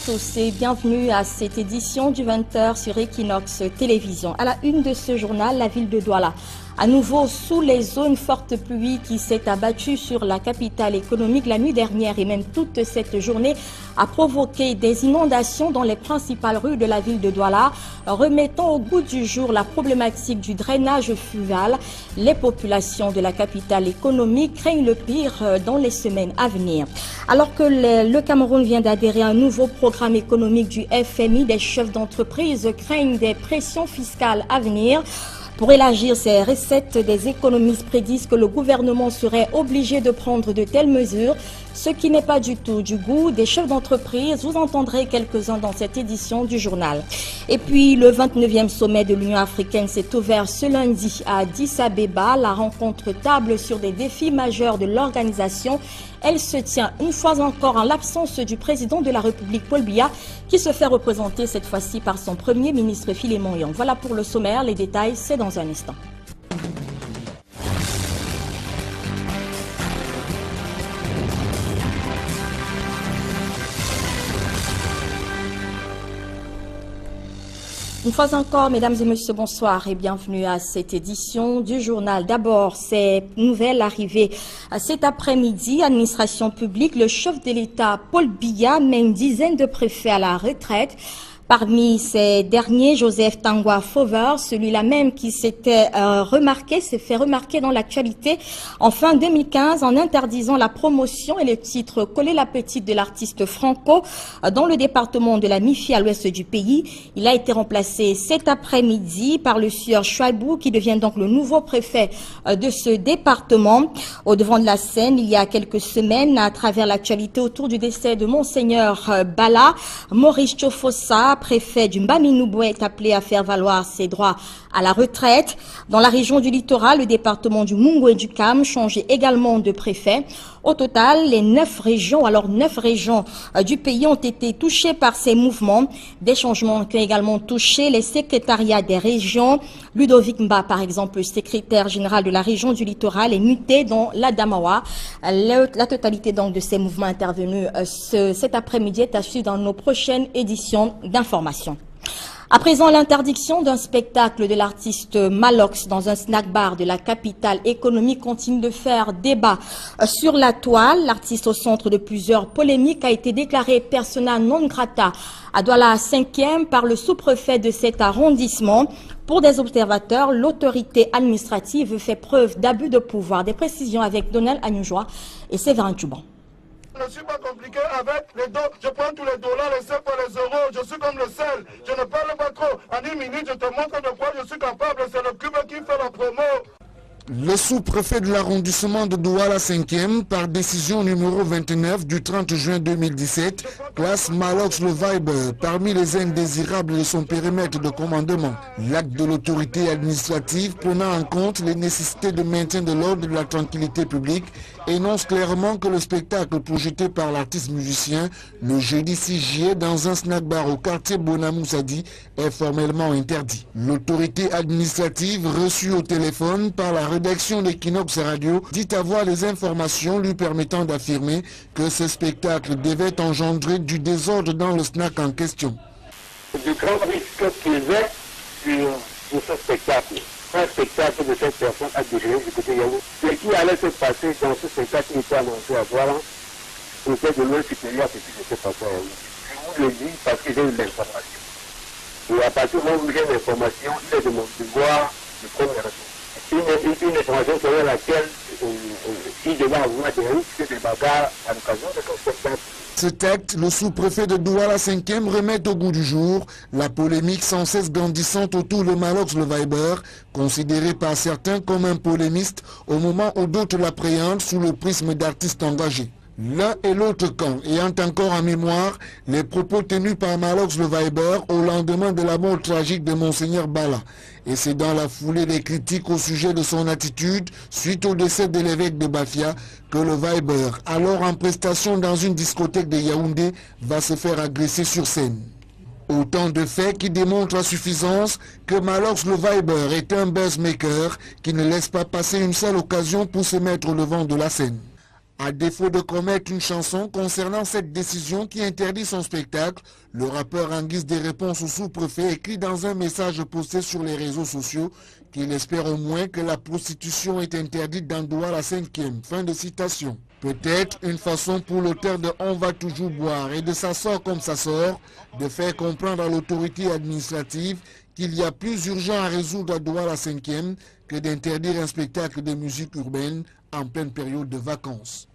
tous et bienvenue à cette édition du 20h sur Equinox Télévision. À la une de ce journal, la ville de Douala. À nouveau sous les eaux, une forte pluie qui s'est abattue sur la capitale économique la nuit dernière et même toute cette journée a provoqué des inondations dans les principales rues de la ville de Douala, remettant au goût du jour la problématique du drainage fluvial. Les populations de la capitale économique craignent le pire dans les semaines à venir. Alors que le Cameroun vient d'adhérer à un nouveau programme économique du FMI, des chefs d'entreprise craignent des pressions fiscales à venir. Pour élargir ces recettes, des économistes prédisent que le gouvernement serait obligé de prendre de telles mesures, ce qui n'est pas du tout du goût des chefs d'entreprise. Vous entendrez quelques-uns dans cette édition du journal. Et puis, le 29e sommet de l'Union africaine s'est ouvert ce lundi à Addis Abeba. La rencontre table sur des défis majeurs de l'organisation. Elle se tient une fois encore en l'absence du président de la République, Paul Biya, qui se fait représenter cette fois-ci par son premier ministre, Philémon Yon. Voilà pour le sommaire. Les détails, c'est dans un instant. Une fois encore, mesdames et messieurs, bonsoir et bienvenue à cette édition du journal. D'abord, ces nouvelles arrivées cet après-midi. Administration publique, le chef de l'État, Paul Biya, met une dizaine de préfets à la retraite. Parmi ces derniers, Joseph Tangwa Fauver, celui-là même qui s'est fait remarquer dans l'actualité en fin 2015 en interdisant la promotion et le titre Coller la petite de l'artiste Franco dans le département de la Mifi à l'ouest du pays. Il a été remplacé cet après-midi par le sieur Chouaibou qui devient donc le nouveau préfet de ce département. Au devant de la scène, il y a quelques semaines, à travers l'actualité autour du décès de Monseigneur Bala, Maurice Chofosa, préfet du Mbaminouboué, est appelé à faire valoir ses droits à la retraite. Dans la région du littoral, le département du Mungo et du Cam changeait également de préfet. Au total, les 9 régions du pays ont été touchées par ces mouvements. Des changements qui ont également touché les secrétariats des régions. Ludovic Mba, par exemple, le secrétaire général de la région du littoral, est muté dans l'Adamawa. La totalité donc de ces mouvements intervenus cet après-midi est à suivre dans nos prochaines éditions d'information. À présent, l'interdiction d'un spectacle de l'artiste Malox dans un snack-bar de la capitale économique continue de faire débat sur la toile. L'artiste au centre de plusieurs polémiques a été déclaré persona non grata à Douala 5e par le sous-préfet de cet arrondissement. Pour des observateurs, l'autorité administrative fait preuve d'abus de pouvoir. Des précisions avec Donald Agnojoa et Séverin Touban. Je ne suis pas compliqué avec les dos, je prends tous les dollars, les cents pour les euros, je suis comme le sel, je ne parle pas trop, en une minute je te montre de quoi je suis capable, c'est le cube qui fait la promo. Le sous-préfet de l'arrondissement de Douala 5e, par décision numéro 29 du 30 juin 2017, classe Malox le Viber parmi les indésirables de son périmètre de commandement. L'acte de l'autorité administrative prenant en compte les nécessités de maintien de l'ordre et de la tranquillité publique énonce clairement que le spectacle projeté par l'artiste musicien le jeudi 6 juillet dans un snack-bar au quartier Bonamoussadi est formellement interdit. L'autorité administrative reçue au téléphone par la rédaction d'Equinox Radio dit avoir les informations lui permettant d'affirmer que ce spectacle devait engendrer du désordre dans le snack en question. Du grand risque qu'il y avait sur ce spectacle. Un spectacle de cette personne a déjeuné du côté Yahoo. Ce qui allait se passer dans ce spectacle était annoncé à Douala était de loin supérieur à ce qui s'était passé à Yahoo. Je vous le dis parce que j'ai eu l'information. Et à partir du moment où j'ai l'information, il est de mon devoir de prendre une information selon laquelle il devait avoir des risques de bagarre à l'occasion de son spectacle. Cet acte, le sous-préfet de Douala 5e remet au goût du jour la polémique sans cesse grandissante autour de Malox le Viber, considéré par certains comme un polémiste au moment où d'autres l'appréhendent sous le prisme d'artistes engagés. L'un et l'autre camp ayant encore en mémoire les propos tenus par Malox le Viber au lendemain de la mort tragique de Monseigneur Bala. Et c'est dans la foulée des critiques au sujet de son attitude suite au décès de l'évêque de Bafia que le Viber, alors en prestation dans une discothèque de Yaoundé, va se faire agresser sur scène. Autant de faits qui démontrent à suffisance que Malox le Viber est un buzzmaker qui ne laisse pas passer une seule occasion pour se mettre au devant de la scène. À défaut de commettre une chanson concernant cette décision qui interdit son spectacle, le rappeur, en guise de réponse au sous-préfet, écrit dans un message posté sur les réseaux sociaux qu'il espère au moins que la prostitution est interdite dans Douala 5e. Fin de citation. Peut-être une façon pour l'auteur de On va toujours boire et de Ça sort comme ça sort de faire comprendre à l'autorité administrative qu'il y a plus urgent à résoudre à Douala 5e que d'interdire un spectacle de musique urbaine en pleine période de vacances.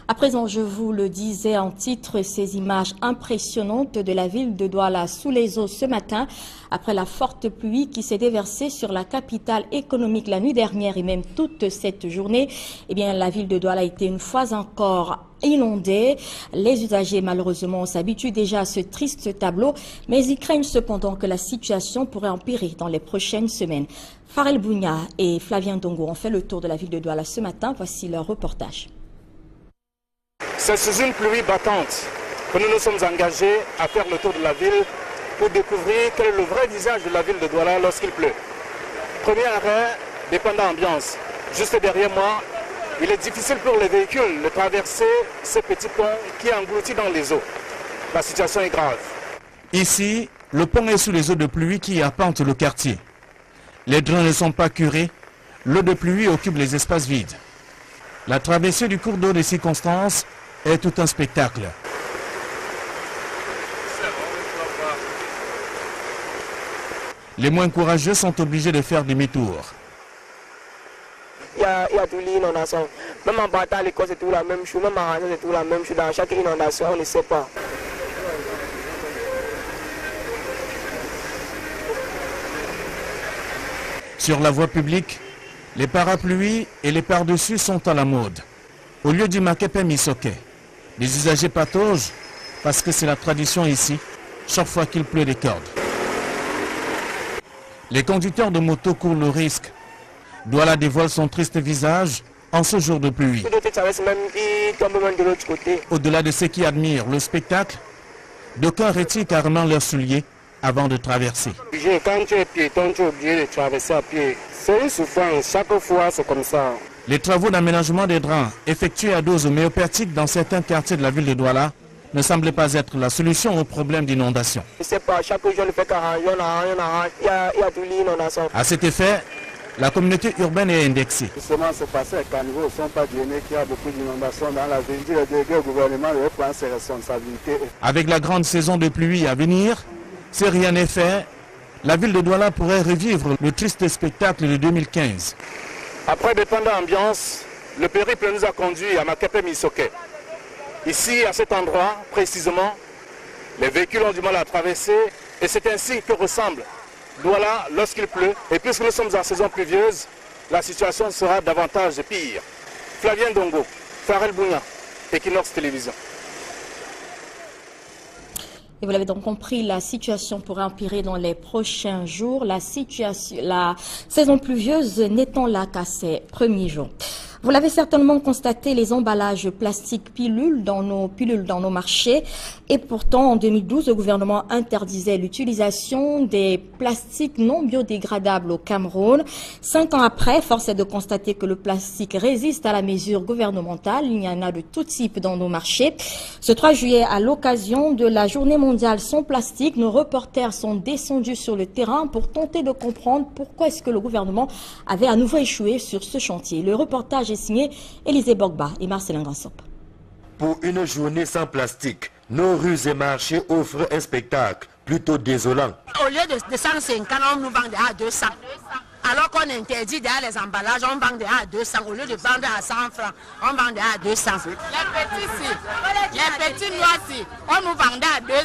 À présent, je vous le disais en titre, ces images impressionnantes de la ville de Douala sous les eaux ce matin, après la forte pluie qui s'est déversée sur la capitale économique la nuit dernière et même toute cette journée. Eh bien, la ville de Douala a été une fois encore inondée. Les usagers, malheureusement, s'habituent déjà à ce triste tableau, mais ils craignent cependant que la situation pourrait empirer dans les prochaines semaines. Farel Bounia et Flavien Dongo ont fait le tour de la ville de Douala ce matin. Voici leur reportage. C'est sous une pluie battante que nous nous sommes engagés à faire le tour de la ville pour découvrir quel est le vrai visage de la ville de Douala lorsqu'il pleut. Premier arrêt, dépendant ambiance. Juste derrière moi, il est difficile pour les véhicules de traverser ce petit pont qui est englouti dans les eaux. La situation est grave. Ici, le pont est sous les eaux de pluie qui arpentent le quartier. Les drains ne sont pas curés, l'eau de pluie occupe les espaces vides. La traversée du cours d'eau des circonstances est tout un spectacle. Les moins courageux sont obligés de faire demi-tour. Il y a toute l'inondation. Même en battant à l'école, c'est tout la même chose. Même en rentrant, c'est tout la même chose. Dans chaque inondation, on ne sait pas. Sur la voie publique, les parapluies et les pare-dessus sont à la mode. Au lieu du makepe misoke, les usagers pataugent parce que c'est la tradition ici, chaque fois qu'il pleut des cordes. Les conducteurs de moto courent le risque. Douala dévoile son triste visage en ce jour de pluie. Au-delà de ceux qui admirent le spectacle, d'aucuns retirent carrément leurs souliers avant de traverser. Quand tu es piéton, tu es obligé de traverser à pied. C'est une souffrance, chaque fois c'est comme ça. Les travaux d'aménagement des drains effectués à dose homéopathique dans certains quartiers de la ville de Douala ne semblaient pas être la solution au problème d'inondation. Je ne sais pas, chaque jour ne fait qu'arranger, il y a toute l'inondation. À cet effet, la communauté urbaine est indexée. Justement, c'est passé qu'à niveau ne sont pas donnés qu'il y a beaucoup d'inondations dans la ville. Le délégué au gouvernement doit prendre ses responsabilités. Avec la grande saison de pluie à venir, si rien n'est fait, la ville de Douala pourrait revivre le triste spectacle de 2015. Après dépendant ambiance, le périple nous a conduits à Makepe Misoke. Ici, à cet endroit, précisément, les véhicules ont du mal à traverser et c'est ainsi que ressemble Douala lorsqu'il pleut. Et puisque nous sommes en saison pluvieuse, la situation sera davantage pire. Flavien Dongo, Farel Bounia, Equinox Télévision. Et vous l'avez donc compris, la situation pourrait empirer dans les prochains jours. La saison pluvieuse n'étant là qu'à ses premiers jours. Vous l'avez certainement constaté, les emballages plastiques pilules dans nos marchés. Et pourtant, en 2012, le gouvernement interdisait l'utilisation des plastiques non biodégradables au Cameroun. 5 ans après, force est de constater que le plastique résiste à la mesure gouvernementale. Il y en a de tout type dans nos marchés. Ce 3 juillet, à l'occasion de la journée mondiale sans plastique, nos reporters sont descendus sur le terrain pour tenter de comprendre pourquoi est-ce que le gouvernement avait à nouveau échoué sur ce chantier. Le reportage est signé Élisée Bogba et Marcelin Gansop. Pour une journée sans plastique, nos rues et marchés offrent un spectacle plutôt désolant. Au lieu de 150, on nous vend à 200. Alors qu'on interdit derrière les emballages, on vend à 200. Au lieu de vendre à 100 francs, on vend à 200. Les petits noirs, on nous vendait à 200.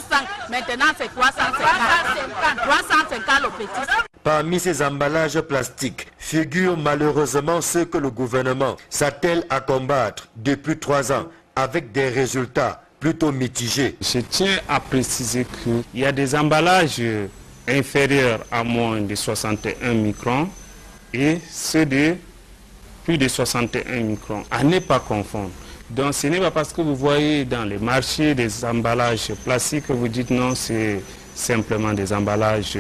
Maintenant, c'est 350. 350 le petit. Parmi ces emballages plastiques figurent malheureusement ceux que le gouvernement s'attelle à combattre depuis 3 ans avec des résultats plutôt mitigés. Je tiens à préciser qu'il y a des emballages inférieurs à moins de 61 microns et ceux de plus de 61 microns, à ne pas confondre. Donc ce n'est pas parce que vous voyez dans les marchés des emballages plastiques que vous dites non, c'est simplement des emballages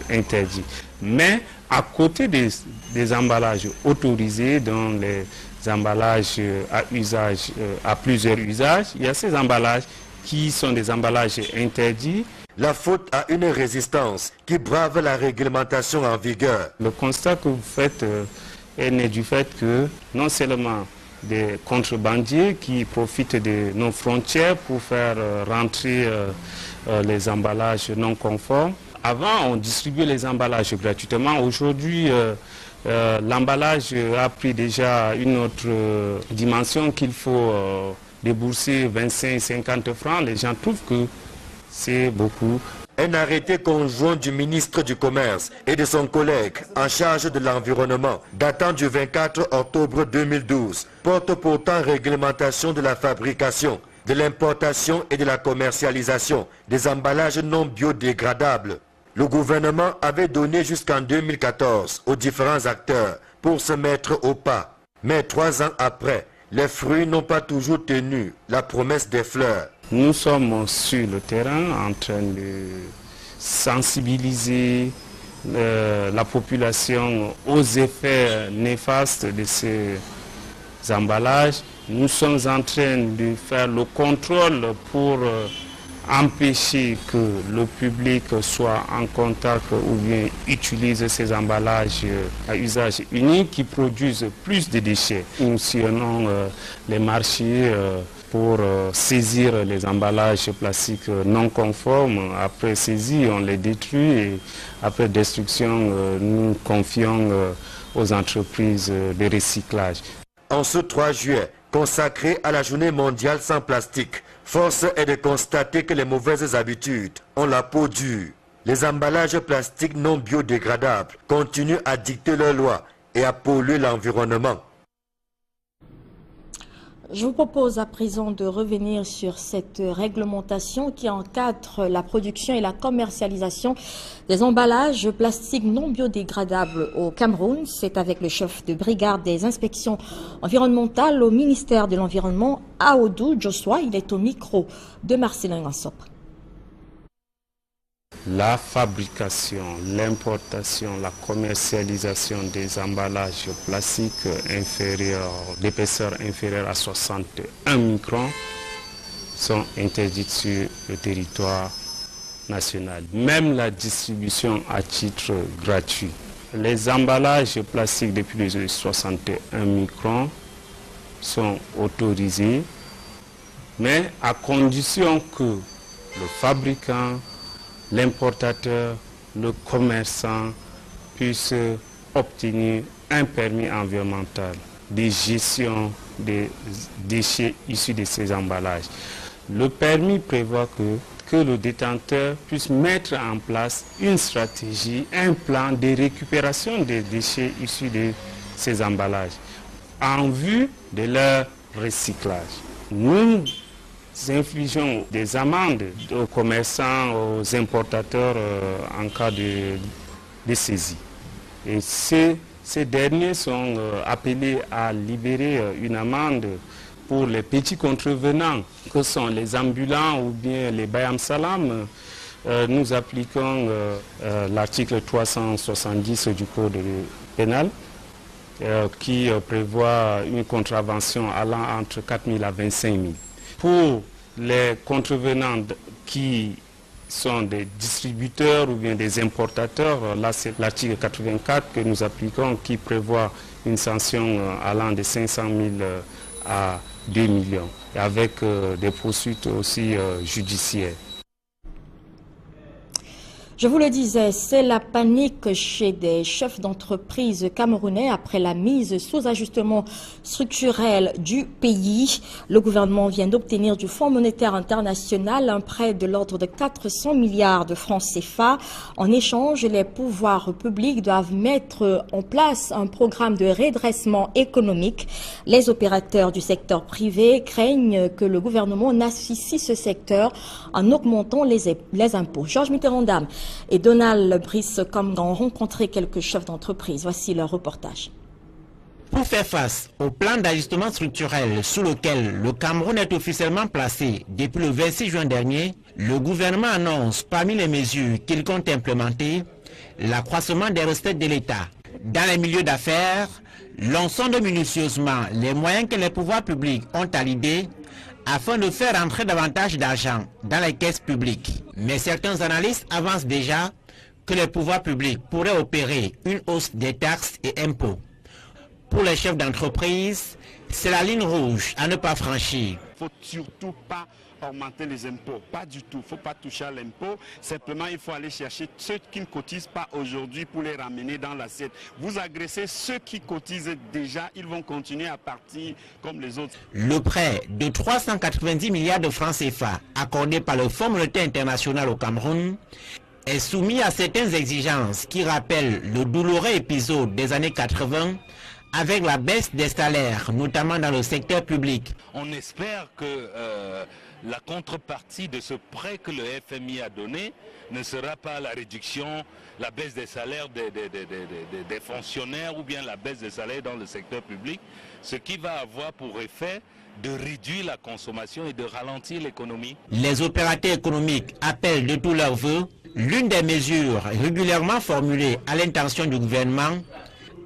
interdits. Mais à côté des emballages autorisés dans emballages à plusieurs usages. Il y a ces emballages qui sont des emballages interdits. La faute à une résistance qui brave la réglementation en vigueur. Le constat que vous faites est né du fait que non seulement des contrebandiers qui profitent de nos frontières pour faire rentrer les emballages non conformes. Avant, on distribuait les emballages gratuitement. Aujourd'hui, l'emballage a pris déjà une autre dimension qu'il faut débourser 25-50 francs. Les gens trouvent que c'est beaucoup. Un arrêté conjoint du ministre du Commerce et de son collègue en charge de l'environnement, datant du 24 octobre 2012, porte pourtant réglementation de la fabrication, de l'importation et de la commercialisation des emballages non biodégradables. Le gouvernement avait donné jusqu'en 2014 aux différents acteurs pour se mettre au pas. Mais 3 ans après, les fruits n'ont pas toujours tenu la promesse des fleurs. Nous sommes sur le terrain en train de sensibiliser la population aux effets néfastes de ces emballages. Nous sommes en train de faire le contrôle pour empêcher que le public soit en contact ou bien utilise ces emballages à usage unique qui produisent plus de déchets. Nous sillonnons les marchés pour saisir les emballages plastiques non conformes. Après saisie, on les détruit et après destruction, nous confions aux entreprises de recyclage. En ce 3 juillet, consacré à la journée mondiale sans plastique, force est de constater que les mauvaises habitudes ont la peau dure. Les emballages plastiques non biodégradables continuent à dicter leurs lois et à polluer l'environnement. Je vous propose à présent de revenir sur cette réglementation qui encadre la production et la commercialisation des emballages plastiques non biodégradables au Cameroun. C'est avec le chef de brigade des inspections environnementales au ministère de l'Environnement, Aodou Joshua. Il est au micro de Marcelin Gansop. La fabrication, l'importation, la commercialisation des emballages plastiques d'épaisseur inférieure à 61 microns sont interdites sur le territoire national. Même la distribution à titre gratuit. Les emballages plastiques de plus de 61 microns sont autorisés, mais à condition que le fabricant, l'importateur, le commerçant puisse obtenir un permis environnemental de gestion des déchets issus de ces emballages. Le permis prévoit que le détenteur puisse mettre en place une stratégie, un plan de récupération des déchets issus de ces emballages en vue de leur recyclage. Nous infligeons des amendes aux commerçants, aux importateurs en cas de saisie. Et ces derniers sont appelés à libérer une amende pour les petits contrevenants, que sont les ambulants ou bien les bayam salam. Nous appliquons l'article 370 du Code pénal qui prévoit une contravention allant entre 4 000 à 25 000. Pour les contrevenants qui sont des distributeurs ou bien des importateurs, là c'est l'article 84 que nous appliquons qui prévoit une sanction allant de 500 000 à 2 millions, avec des poursuites aussi judiciaires. Je vous le disais, c'est la panique chez des chefs d'entreprise camerounais après la mise sous ajustement structurel du pays. Le gouvernement vient d'obtenir du Fonds monétaire international un prêt de l'ordre de 400 milliards de francs CFA. En échange, les pouvoirs publics doivent mettre en place un programme de redressement économique. Les opérateurs du secteur privé craignent que le gouvernement n'asphyxie ce secteur en augmentant les impôts. Georges Mitterrand et Donald Brice Kamgan ont rencontré quelques chefs d'entreprise. Voici leur reportage. Pour faire face au plan d'ajustement structurel sous lequel le Cameroun est officiellement placé depuis le 26 juin dernier, le gouvernement annonce parmi les mesures qu'il compte implémenter l'accroissement des recettes de l'État. Dans les milieux d'affaires, L'on sonde minutieusement les moyens que les pouvoirs publics ont à l'idée afin de faire entrer davantage d'argent dans les caisses publiques. Mais certains analystes avancent déjà que les pouvoirs publics pourraient opérer une hausse des taxes et impôts. Pour les chefs d'entreprise, c'est la ligne rouge à ne pas franchir. Il ne faut surtout pas augmenter les impôts, pas du tout. Il ne faut pas toucher à l'impôt. Simplement, il faut aller chercher ceux qui ne cotisent pas aujourd'hui pour les ramener dans l'assiette. Vous agressez ceux qui cotisent déjà, ils vont continuer à partir comme les autres. Le prêt de 390 milliards de francs CFA accordé par le Fonds monétaire international au Cameroun est soumis à certaines exigences qui rappellent le douloureux épisode des années 80 avec la baisse des salaires, notamment dans le secteur public. On espère que la contrepartie de ce prêt que le FMI a donné ne sera pas la réduction, la baisse des salaires des fonctionnaires ou bien la baisse des salaires dans le secteur public, ce qui va avoir pour effet de réduire la consommation et de ralentir l'économie. Les opérateurs économiques appellent de tous leurs vœux l'une des mesures régulièrement formulées à l'intention du gouvernement,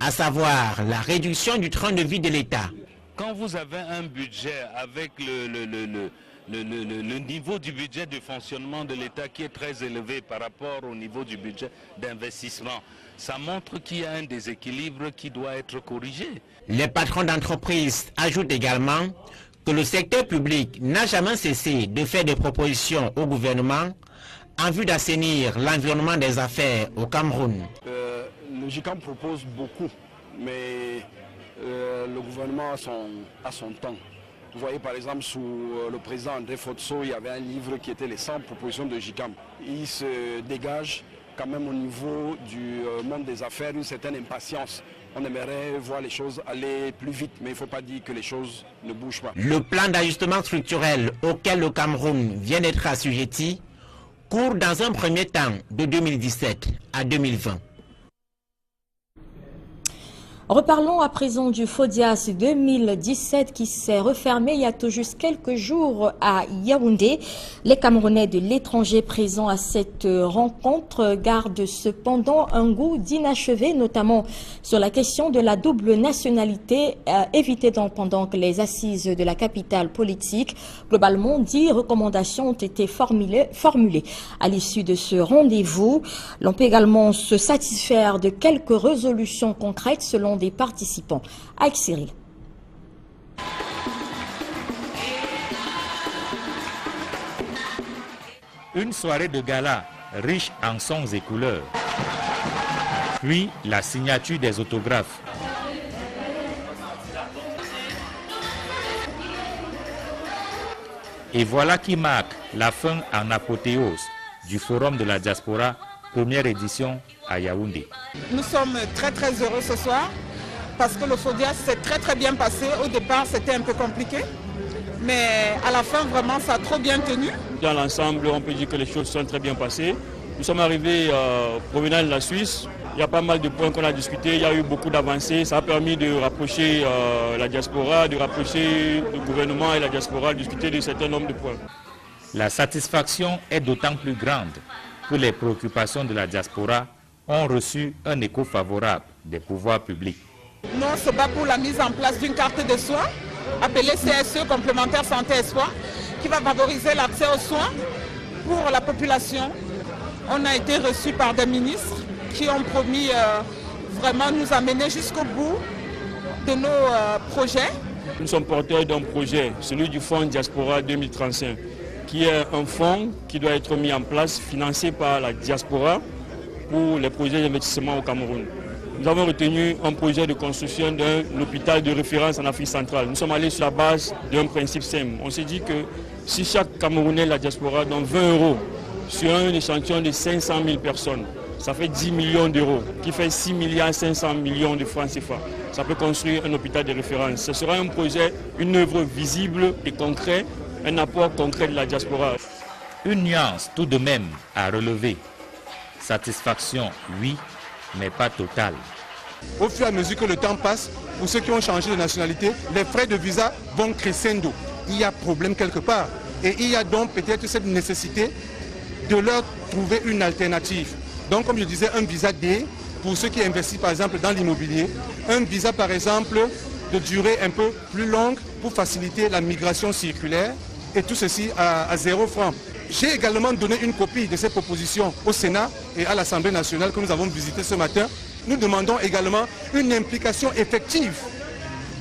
à savoir la réduction du train de vie de l'État. Quand vous avez un budget avec le niveau du budget de fonctionnement de l'État qui est très élevé par rapport au niveau du budget d'investissement, ça montre qu'il y a un déséquilibre qui doit être corrigé. Les patrons d'entreprise ajoutent également que le secteur public n'a jamais cessé de faire des propositions au gouvernement en vue d'assainir l'environnement des affaires au Cameroun. Le GICAM propose beaucoup, mais le gouvernement a son temps. Vous voyez par exemple sous le président André Fotso, il y avait un livre qui était les 100 propositions de GICAM. Il se dégage quand même au niveau du monde des affaires une certaine impatience. On aimerait voir les choses aller plus vite, mais il ne faut pas dire que les choses ne bougent pas. Le plan d'ajustement structurel auquel le Cameroun vient d'être assujetti court dans un premier temps de 2017 à 2020. Reparlons à présent du FODIAS 2017 qui s'est refermé il y a tout juste quelques jours à Yaoundé. Les Camerounais de l'étranger présents à cette rencontre gardent cependant un goût d'inachevé, notamment sur la question de la double nationalité, évitée donc pendant que les assises de la capitale politique. Globalement, 10 recommandations ont été formulées. À l'issue de ce rendez-vous, l'on peut également se satisfaire de quelques résolutions concrètes selon des participants. Avec Cyril. Une soirée de gala riche en sons et couleurs. Puis la signature des autographes. Et voilà qui marque la fin en apothéose du Forum de la Diaspora, première édition à Yaoundé. Nous sommes très heureux ce soir parce que le FODIAS s'est très bien passé. Au départ, c'était un peu compliqué, mais à la fin, vraiment, ça a trop bien tenu. Dans l'ensemble, on peut dire que les choses sont très bien passées. Nous sommes arrivés provenant de la Suisse. Il y a pas mal de points qu'on a discutés. Il y a eu beaucoup d'avancées. Ça a permis de rapprocher la diaspora, de rapprocher le gouvernement et la diaspora, de discuter de certains nombres de points. La satisfaction est d'autant plus grande que les préoccupations de la diaspora ont reçu un écho favorable des pouvoirs publics. Nous, on se bat pour la mise en place d'une carte de soins, appelée CSE, complémentaire santé et soins, qui va favoriser l'accès aux soins pour la population. On a été reçus par des ministres qui ont promis vraiment nous amener jusqu'au bout de nos projets. Nous sommes porteurs d'un projet, celui du Fonds Diaspora 2035, qui est un fonds qui doit être mis en place, financé par la diaspora pour les projets d'investissement au Cameroun. Nous avons retenu un projet de construction d'un hôpital de référence en Afrique centrale. Nous sommes allés sur la base d'un principe simple. On s'est dit que si chaque Camerounais de la diaspora donne 20 € sur un échantillon de 500 000 personnes, ça fait 10 millions d'euros, qui fait 6 500 millions de francs CFA. Ça peut construire un hôpital de référence. Ce sera un projet, une œuvre visible et concrète, un apport concret de la diaspora. Une nuance tout de même à relever. Satisfaction, oui, mais pas totale. Au fur et à mesure que le temps passe, pour ceux qui ont changé de nationalité, les frais de visa vont crescendo. Il y a problème quelque part. Et il y a donc peut-être cette nécessité de leur trouver une alternative. Donc comme je disais, un visa D pour ceux qui investissent par exemple dans l'immobilier, un visa par exemple de durée un peu plus longue pour faciliter la migration circulaire et tout ceci à 0 francs. J'ai également donné une copie de ces propositions au Sénat et à l'Assemblée nationale que nous avons visité ce matin. Nous demandons également une implication effective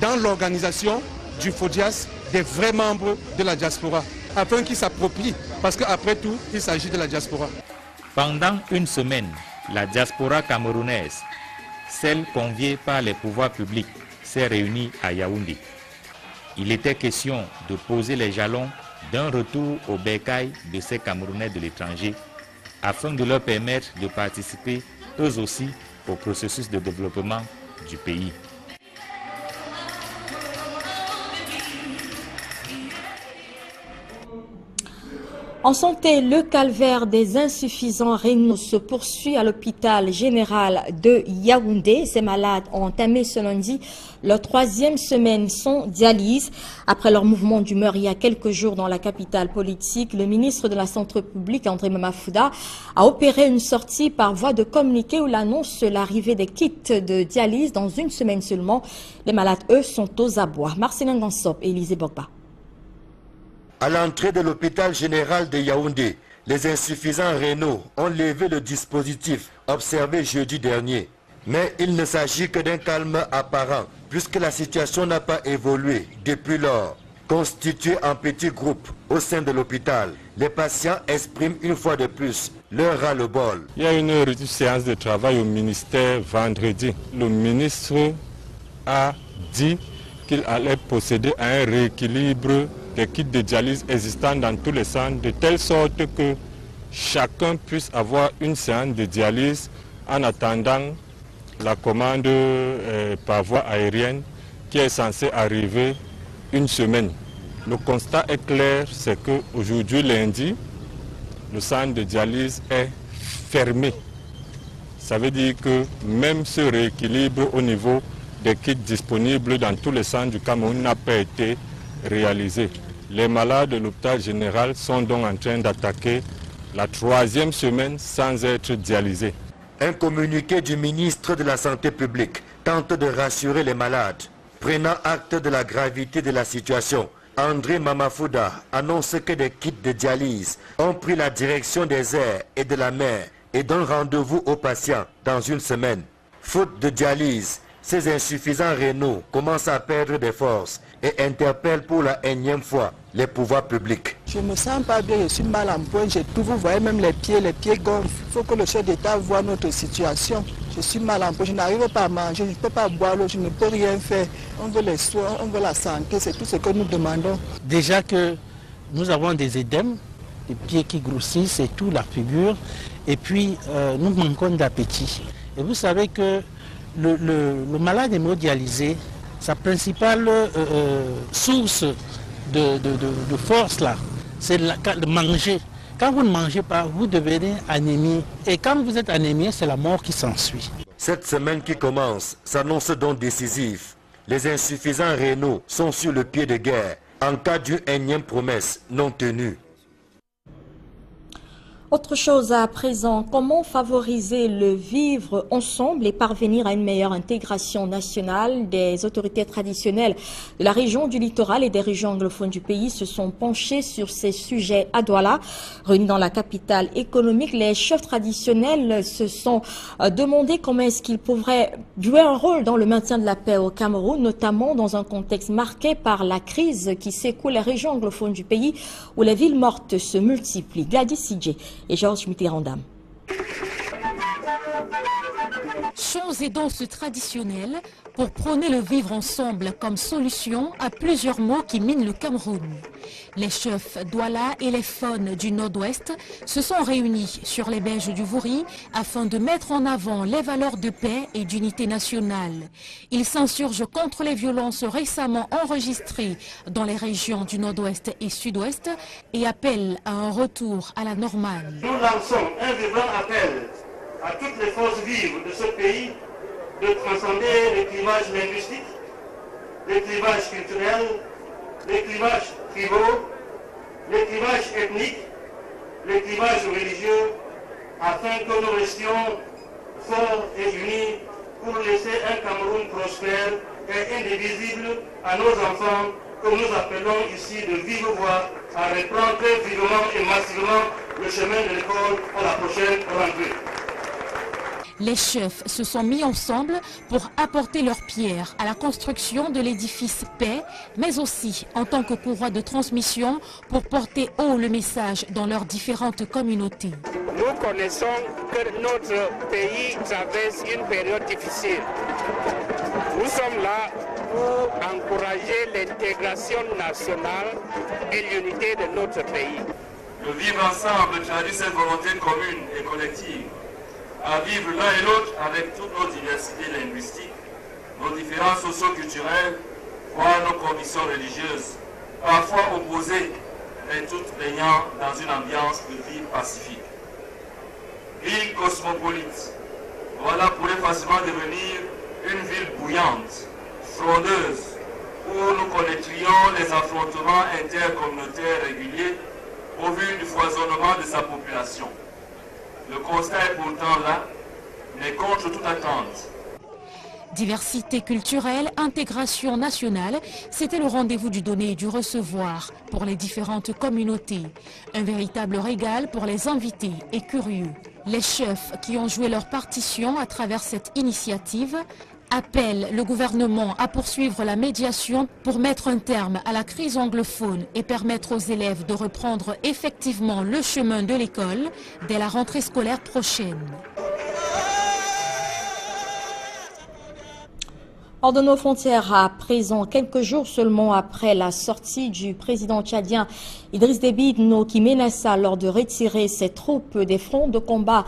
dans l'organisation du FODIAS des vrais membres de la diaspora, afin qu'ils s'approprient, parce qu'après tout, il s'agit de la diaspora. Pendant une semaine, la diaspora camerounaise, celle conviée par les pouvoirs publics, s'est réunie à Yaoundé. Il était question de poser les jalons d'un retour au bercail de ces Camerounais de l'étranger, afin de leur permettre de participer eux aussi au processus de développement du pays. En santé, le calvaire des insuffisants rénaux se poursuit à l'hôpital général de Yaoundé. Ces malades ont entamé ce lundi leur 3e semaine sans dialyse. Après leur mouvement d'humeur il y a quelques jours dans la capitale politique, le ministre de la Santé publique, André Mamafouda, a opéré une sortie par voie de communiqué où il annonce l'arrivée des kits de dialyse dans une semaine seulement. Les malades, eux, sont aux abois. Marcelin Gansop et Élisée Bogba. À l'entrée de l'hôpital général de Yaoundé, les insuffisants rénaux ont levé le dispositif observé jeudi dernier. Mais il ne s'agit que d'un calme apparent, puisque la situation n'a pas évolué depuis lors. Constitués en petits groupes au sein de l'hôpital, les patients expriment une fois de plus leur ras-le-bol. Il y a une séance de travail au ministère vendredi. Le ministre a dit qu'il allait procéder à un rééquilibre des kits de dialyse existants dans tous les centres, de telle sorte que chacun puisse avoir une séance de dialyse en attendant la commande par voie aérienne qui est censée arriver une semaine. Le constat est clair, c'est qu'aujourd'hui, lundi, le centre de dialyse est fermé. Ça veut dire que même ce rééquilibre au niveau des kits disponibles dans tous les centres du Cameroun n'a pas été réalisé. Les malades de l'hôpital général sont donc en train d'attaquer la 3e semaine sans être dialysés. Un communiqué du ministre de la Santé publique tente de rassurer les malades. Prenant acte de la gravité de la situation, André Mamafouda annonce que des kits de dialyse ont pris la direction des airs et de la mer et donne rendez-vous aux patients dans une semaine. Faute de dialyse, ces insuffisants rénaux commencent à perdre des forces et interpellent pour la énième fois les pouvoirs publics. Je ne me sens pas bien, je suis mal en point, j'ai tout, vous voyez même les pieds gonflent. Il faut que le chef d'État voie notre situation. Je suis mal en point, je n'arrive pas à manger, je ne peux pas boire l'eau, je ne peux rien faire. On veut les soins, on veut la santé, c'est tout ce que nous demandons. Déjà que nous avons des édèmes, des pieds qui grossissent et tout, la figure, et puis nous manquons d'appétit. Et vous savez que le malade hémodialysé, sa principale source de force là, c'est de manger. Quand vous ne mangez pas, vous devenez anémie. Et quand vous êtes anémie, c'est la mort qui s'ensuit. Cette semaine qui commence s'annonce donc décisive. Les insuffisants rénaux sont sur le pied de guerre en cas d'une énième promesse non tenue. Autre chose à présent, comment favoriser le vivre ensemble et parvenir à une meilleure intégration nationale? Des autorités traditionnelles de la région du littoral et des régions anglophones du pays se sont penchées sur ces sujets à Douala. Réunis dans la capitale économique, les chefs traditionnels se sont demandé comment est-ce qu'ils pourraient jouer un rôle dans le maintien de la paix au Cameroun, notamment dans un contexte marqué par la crise qui secoue les régions anglophones du pays où les villes mortes se multiplient. Gladys Sidje et Georges Mitterrand. Chants et danses traditionnelles pour prôner le vivre ensemble comme solution à plusieurs maux qui minent le Cameroun. Les chefs Douala et les faunes du Nord-Ouest se sont réunis sur les berges du Vouri afin de mettre en avant les valeurs de paix et d'unité nationale. Ils s'insurgent contre les violences récemment enregistrées dans les régions du Nord-Ouest et Sud-Ouest et appellent à un retour à la normale. Nous lançons un vibrant appel à toutes les forces vives de ce pays de transcender les clivages linguistiques, les clivages culturels, les clivages tribaux, les clivages ethniques, les clivages religieux, afin que nous restions fort et uni pour laisser un Cameroun prospère et indivisible à nos enfants que nous appelons ici de vive voix à reprendre très vivement et massivement le chemin de l'école pour la prochaine rentrée. Les chefs se sont mis ensemble pour apporter leur pierre à la construction de l'édifice paix, mais aussi en tant que courroie de transmission pour porter haut le message dans leurs différentes communautés. Nous connaissons que notre pays traverse une période difficile. Nous sommes là pour encourager l'intégration nationale et l'unité de notre pays. Le vivre ensemble traduit cette volonté commune et collective à vivre l'un et l'autre avec toutes nos diversités linguistiques, nos différences socio-culturelles, voire nos convictions religieuses, parfois opposées, mais toutes baignant dans une ambiance de vie pacifique. Ville cosmopolite, voilà pourrait facilement devenir une ville bouillante, frondeuse, où nous connaîtrions les affrontements intercommunautaires réguliers au vu du foisonnement de sa population. Le constat est pourtant là, mais contre toute attente. Diversité culturelle, intégration nationale, c'était le rendez-vous du donner et du recevoir pour les différentes communautés. Un véritable régal pour les invités et curieux. Les chefs qui ont joué leur partition à travers cette initiative appellent le gouvernement à poursuivre la médiation pour mettre un terme à la crise anglophone et permettre aux élèves de reprendre effectivement le chemin de l'école dès la rentrée scolaire prochaine. Hors de nos frontières, à présent, quelques jours seulement après la sortie du président tchadien Idriss Déby Itno, qui menaça alors de retirer ses troupes des fronts de combat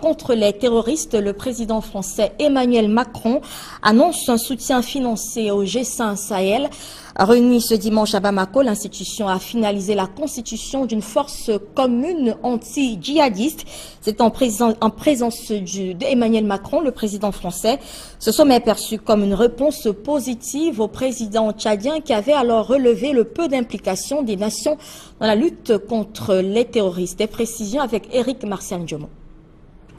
contre les terroristes, le président français Emmanuel Macron annonce un soutien financier au G5 Sahel. Réunie ce dimanche à Bamako, l'institution a finalisé la constitution d'une force commune anti-djihadiste. C'est en présence d'Emmanuel Macron, le président français. Ce sommet est perçu comme une réponse positive au président tchadien qui avait alors relevé le peu d'implication des nations dans la lutte contre les terroristes. Des précisions avec Eric Martial Ndjomo.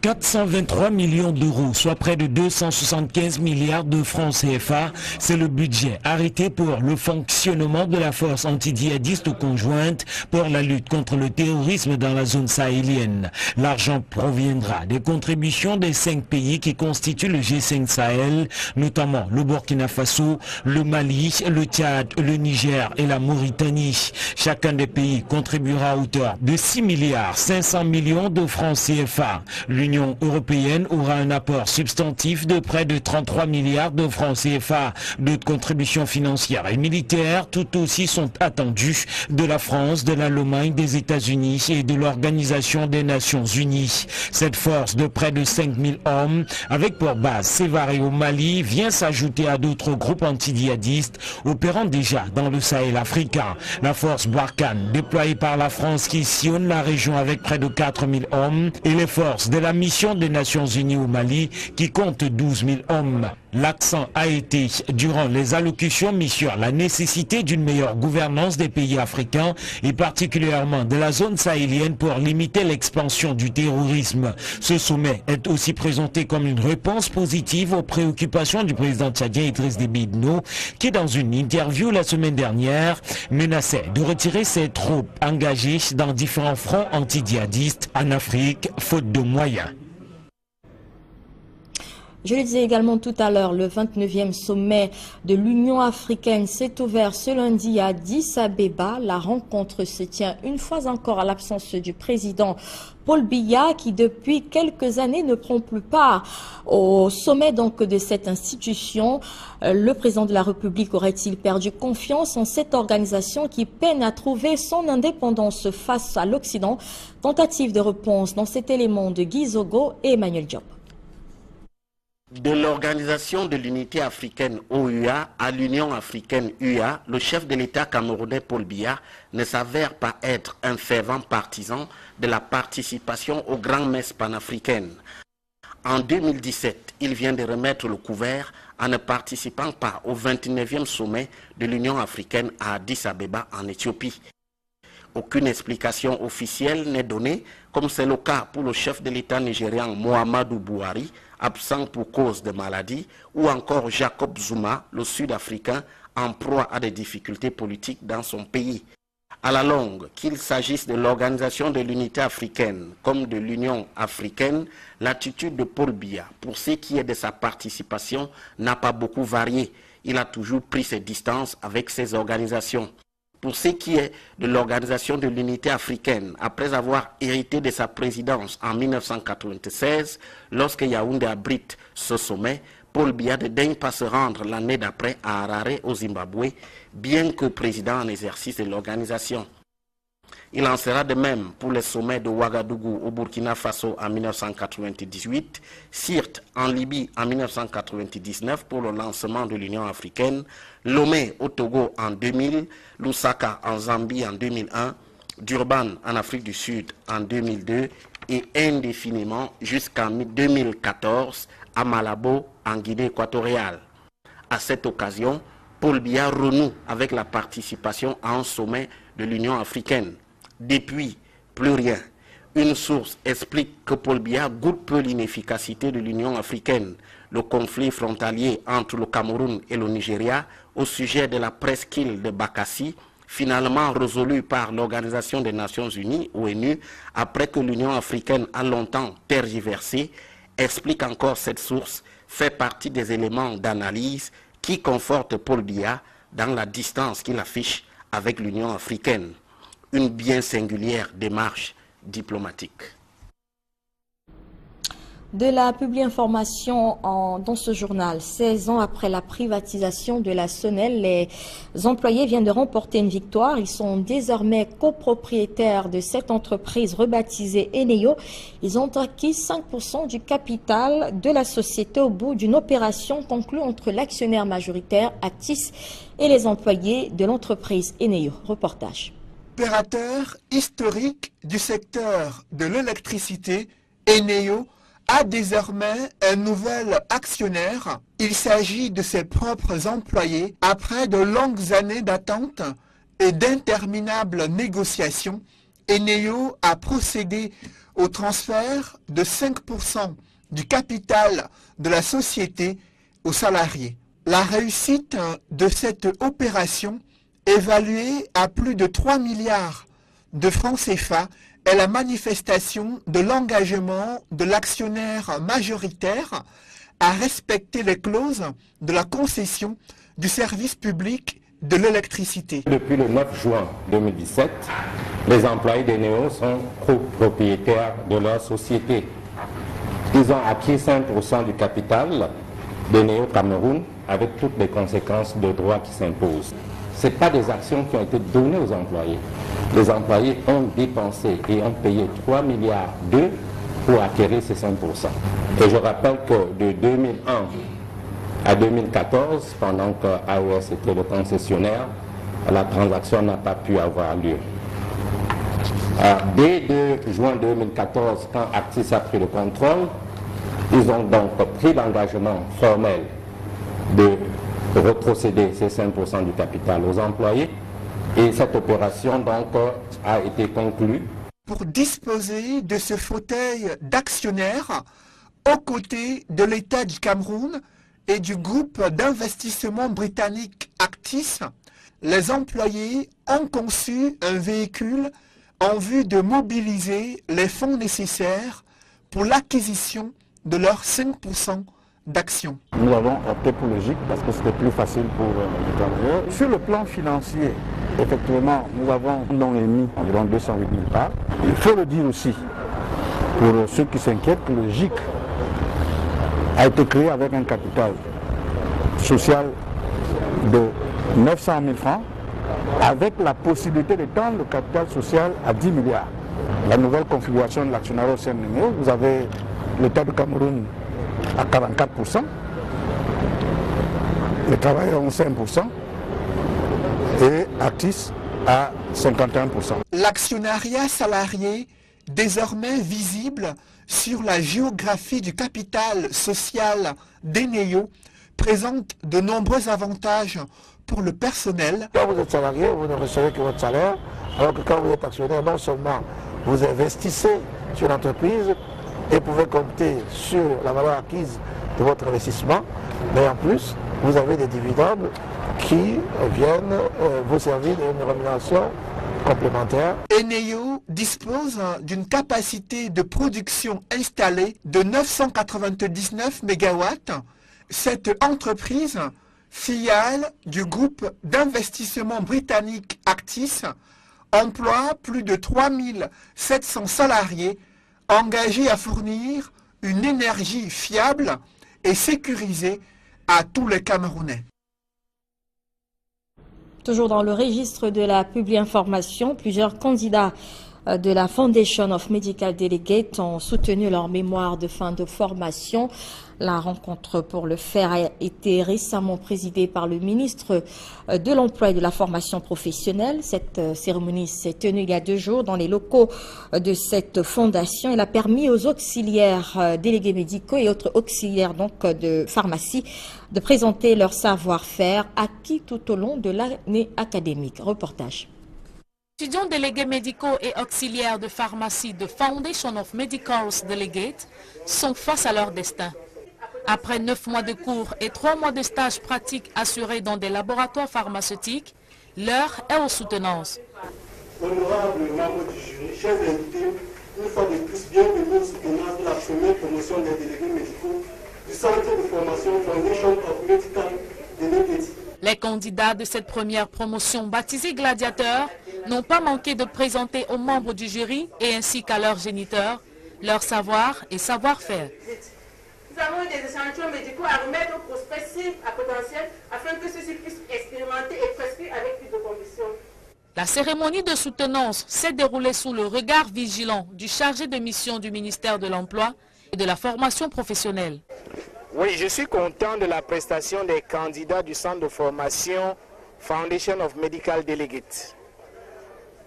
423 millions d'euros, soit près de 275 milliards de francs CFA, c'est le budget arrêté pour le fonctionnement de la force anti-djihadiste conjointe pour la lutte contre le terrorisme dans la zone sahélienne. L'argent proviendra des contributions des 5 pays qui constituent le G5 Sahel, notamment le Burkina Faso, le Mali, le Tchad, le Niger et la Mauritanie. Chacun des pays contribuera à hauteur de 6 milliards 500 millions de francs CFA. L'Union européenne aura un apport substantif de près de 33 milliards de francs CFA. D'autres contributions financières et militaires tout aussi sont attendues de la France, de l'Allemagne, des États-Unis et de l'Organisation des Nations Unies. Cette force de près de 5000 hommes, avec pour base Sévaré au Mali, vient s'ajouter à d'autres groupes anti-djihadistes opérant déjà dans le Sahel africain. La force Barkhane, déployée par la France qui sillonne la région avec près de 4000 hommes, et les forces de la mission des Nations Unies au Mali qui compte 12 000 hommes. L'accent a été, durant les allocutions, mis sur la nécessité d'une meilleure gouvernance des pays africains et particulièrement de la zone sahélienne pour limiter l'expansion du terrorisme. Ce sommet est aussi présenté comme une réponse positive aux préoccupations du président tchadien Idriss Déby Itno qui, dans une interview la semaine dernière, menaçait de retirer ses troupes engagées dans différents fronts anti-djihadistes en Afrique, faute de moyens. Je le disais également tout à l'heure, le 29e sommet de l'Union africaine s'est ouvert ce lundi à Addis Abeba. La rencontre se tient une fois encore à l'absence du président Paul Biya qui depuis quelques années ne prend plus part au sommet donc de cette institution. Le président de la République aurait-il perdu confiance en cette organisation qui peine à trouver son indépendance face à l'Occident? Tentative de réponse dans cet élément de Guy Zogo et Emmanuel Diop. De l'Organisation de l'Unité africaine OUA à l'Union africaine UA, le chef de l'État camerounais Paul Biya ne s'avère pas être un fervent partisan de la participation aux grandes messes panafricaines. En 2017, il vient de remettre le couvert en ne participant pas au 29e sommet de l'Union africaine à Addis Abeba en Éthiopie. Aucune explication officielle n'est donnée, comme c'est le cas pour le chef de l'État nigérian Muhammadu Buhari, absent pour cause de maladie, ou encore Jacob Zuma, le Sud-Africain, en proie à des difficultés politiques dans son pays. À la longue, qu'il s'agisse de l'Organisation de l'Unité africaine comme de l'Union africaine, l'attitude de Paul Biya, pour ce qui est de sa participation, n'a pas beaucoup varié. Il a toujours pris ses distances avec ces organisations. Pour ce qui est de l'Organisation de l'Unité africaine, après avoir hérité de sa présidence en 1996, lorsque Yaoundé abrite ce sommet, Paul Biya ne daigne pas se rendre l'année d'après à Harare, au Zimbabwe, bien que président en exercice de l'organisation. Il en sera de même pour les sommets de Ouagadougou au Burkina Faso en 1998, Sirte en Libye en 1999 pour le lancement de l'Union africaine, Lomé au Togo en 2000, Lusaka en Zambie en 2001, Durban en Afrique du Sud en 2002 et indéfiniment jusqu'en 2014 à Malabo en Guinée équatoriale. À cette occasion, Paul Biya renoue avec la participation à un sommet de l'Union africaine. Depuis, plus rien. Une source explique que Paul Biya goûte peu l'inefficacité de l'Union africaine. Le conflit frontalier entre le Cameroun et le Nigeria au sujet de la presqu'île de Bakassi, finalement résolu par l'Organisation des Nations Unies, ONU, après que l'Union africaine a longtemps tergiversé, explique encore cette source, fait partie des éléments d'analyse qui confortent Paul Biya dans la distance qu'il affiche avec l'Union africaine. Une bien singulière démarche diplomatique. De la publi-information dans ce journal, 16 ans après la privatisation de la Sonel, les employés viennent de remporter une victoire. Ils sont désormais copropriétaires de cette entreprise rebaptisée Eneo. Ils ont acquis 5% du capital de la société au bout d'une opération conclue entre l'actionnaire majoritaire Actis et les employés de l'entreprise Eneo. Reportage. Opérateur historique du secteur de l'électricité, Eneo a désormais un nouvel actionnaire. Il s'agit de ses propres employés. Après de longues années d'attente et d'interminables négociations, Eneo a procédé au transfert de 5% du capital de la société aux salariés. La réussite de cette opération, évaluée à plus de 3 milliards de francs CFA, est la manifestation de l'engagement de l'actionnaire majoritaire à respecter les clauses de la concession du service public de l'électricité. Depuis le 9 juin 2017, les employés d'Eneo sont copropriétaires de leur société. Ils ont acquis 5% du capital d'Eneo Cameroun avec toutes les conséquences de droit qui s'imposent. Ce n'est pas des actions qui ont été données aux employés. Les employés ont dépensé et ont payé 3 milliards d'euros pour acquérir ces 5%. Et je rappelle que de 2001 à 2014, pendant que AOS était le concessionnaire, la transaction n'a pas pu avoir lieu. Dès 2 juin 2014, quand Actis a pris le contrôle, ils ont donc pris l'engagement formel de retrocéder ces 5% du capital aux employés et cette opération donc a été conclue. Pour disposer de ce fauteuil d'actionnaires aux côtés de l'État du Cameroun et du groupe d'investissement britannique Actis, les employés ont conçu un véhicule en vue de mobiliser les fonds nécessaires pour l'acquisition de leurs 5% d'actions. Nous avons opté pour le GIC parce que c'était plus facile pour les travailleurs. Sur le plan financier, effectivement, nous avons émis environ 208 000 parts. Il faut le dire aussi, pour ceux qui s'inquiètent, que le GIC a été créé avec un capital social de 900 000 francs, avec la possibilité d'étendre le capital social à 10 milliards. La nouvelle configuration de l'actionnariat au sein de Eneo, vous avez l'État du Cameroun à 44%, les travailleurs ont 5% et Actis à 51%. L'actionnariat salarié, désormais visible sur la géographie du capital social d'Eneo, présente de nombreux avantages pour le personnel. Quand vous êtes salarié, vous ne recevez que votre salaire, alors que quand vous êtes actionnaire, non seulement vous investissez sur l'entreprise et pouvez compter sur la valeur acquise de votre investissement, mais en plus, vous avez des dividendes qui viennent vous servir d'une rémunération complémentaire. Eneo dispose d'une capacité de production installée de 999 MW. Cette entreprise, filiale du groupe d'investissement britannique Actis, emploie plus de 3700 salariés engagés à fournir une énergie fiable et sécurisée à tous les Camerounais. Toujours dans le registre de la publi-information, plusieurs candidats de la Foundation of Medical Delegates ont soutenu leur mémoire de fin de formation. La rencontre pour le faire a été récemment présidée par le ministre de l'Emploi et de la Formation professionnelle. Cette cérémonie s'est tenue il y a 2 jours dans les locaux de cette fondation. Elle a permis aux auxiliaires délégués médicaux et autres auxiliaires donc de pharmacie de présenter leur savoir-faire acquis tout au long de l'année académique. Reportage. Étudiants délégués médicaux et auxiliaires de pharmacie de Foundation of Medical Delegates sont face à leur destin. Après 9 mois de cours et 3 mois de stage pratique assurés dans des laboratoires pharmaceutiques, l'heure est aux soutenances. Honorables membres du jury, chers invités, une fois de plus, bienvenue aux soutenances de la première promotion des délégués médicaux du centre de formation Foundation of Medical Delegates. Les candidats de cette première promotion baptisée gladiateurs n'ont pas manqué de présenter aux membres du jury et ainsi qu'à leurs géniteurs leur savoir et savoir-faire. Nous avons des échantillons médicaux à remettre aux prospects cibles à potentiel afin que ceux-ci puissent expérimenter et prescrire avec plus de conviction. La cérémonie de soutenance s'est déroulée sous le regard vigilant du chargé de mission du ministère de l'Emploi et de la formation professionnelle. Oui, je suis content de la prestation des candidats du centre de formation Foundation of Medical Delegates.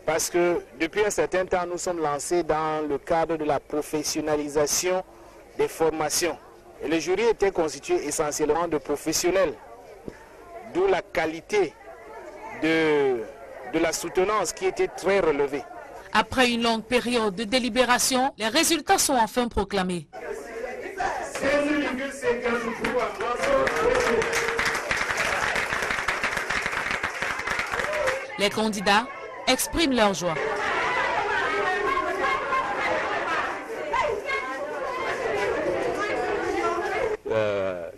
Parce que depuis un certain temps, nous sommes lancés dans le cadre de la professionnalisation des formations. Et le jury était constitué essentiellement de professionnels. D'où la qualité de la soutenance qui était très relevée. Après une longue période de délibération, les résultats sont enfin proclamés. Les candidats expriment leur joie.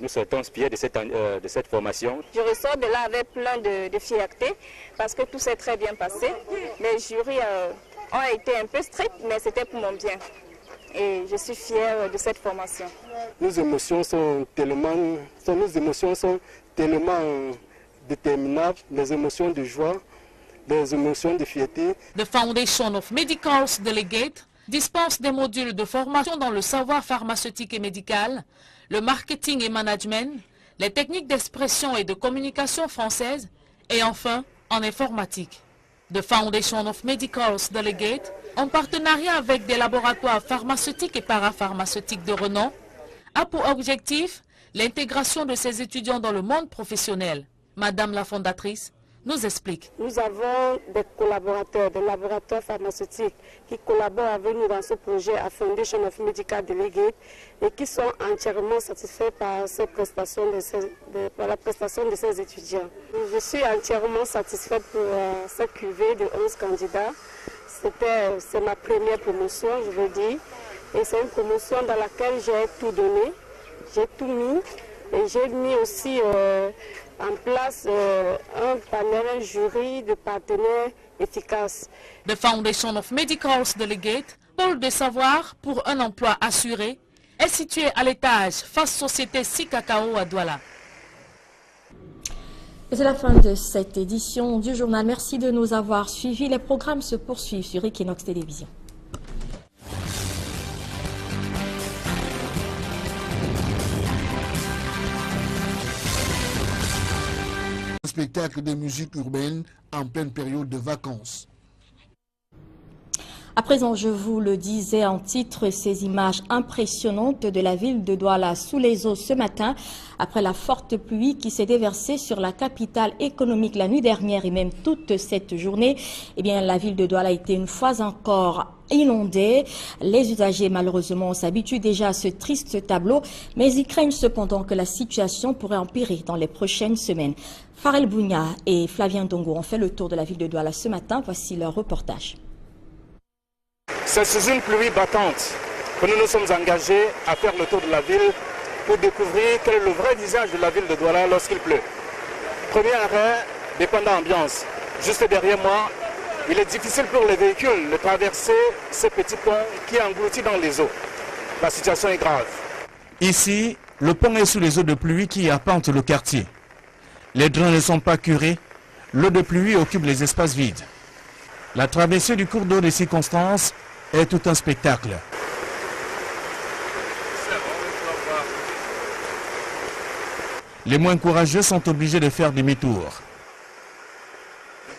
Nous sommes fiers de cette formation. Je ressors de là avec plein de fierté parce que tout s'est très bien passé. Les jurys ont été un peu stricts, mais c'était pour mon bien. Et je suis fière de cette formation. Nos émotions sont tellement déterminables, les émotions de joie, les émotions de fierté. The Foundation of Medical Delegates dispense des modules de formation dans le savoir pharmaceutique et médical, le marketing et management, les techniques d'expression et de communication françaises et enfin en informatique. The Foundation of Medical Delegates, en partenariat avec des laboratoires pharmaceutiques et parapharmaceutiques de renom, a pour objectif l'intégration de ces étudiants dans le monde professionnel. Madame la fondatrice nous explique. Nous avons des collaborateurs, des laboratoires pharmaceutiques qui collaborent avec nous dans ce projet à Foundation of Medical Delegates et qui sont entièrement satisfaits par la prestation de ces étudiants. Je suis entièrement satisfaite pour cette cuvée de 11 candidats. C'est ma première promotion, je veux dire, et c'est une promotion dans laquelle j'ai tout donné, j'ai tout mis, et j'ai mis aussi en place un panel, un jury de partenaires efficaces. The Foundation of Medical Delegates, pôle de savoir pour un emploi assuré, est situé à l'étage face Société Sikakao à Douala. C'est la fin de cette édition du journal. Merci de nous avoir suivis. Les programmes se poursuivent sur Equinox Télévision. Un spectacle de musique urbaine en pleine période de vacances. À présent, je vous le disais en titre, ces images impressionnantes de la ville de Douala sous les eaux ce matin, après la forte pluie qui s'est déversée sur la capitale économique la nuit dernière et même toute cette journée. Eh bien, la ville de Douala a été une fois encore inondée. Les usagers, malheureusement, s'habituent déjà à ce triste tableau, mais ils craignent cependant que la situation pourrait empirer dans les prochaines semaines. Farel Bounia et Flavien Dongo ont fait le tour de la ville de Douala ce matin. Voici leur reportage. C'est sous une pluie battante que nous nous sommes engagés à faire le tour de la ville pour découvrir quel est le vrai visage de la ville de Douala lorsqu'il pleut. Premier arrêt, dépendant ambiance. Juste derrière moi, il est difficile pour les véhicules de traverser ce petit pont qui est englouti dans les eaux. La situation est grave. Ici, le pont est sous les eaux de pluie qui arpentent le quartier. Les drains ne sont pas curés, l'eau de pluie occupe les espaces vides. La traversée du cours d'eau des circonstances est tout un spectacle. Les moins courageux sont obligés de faire demi-tour.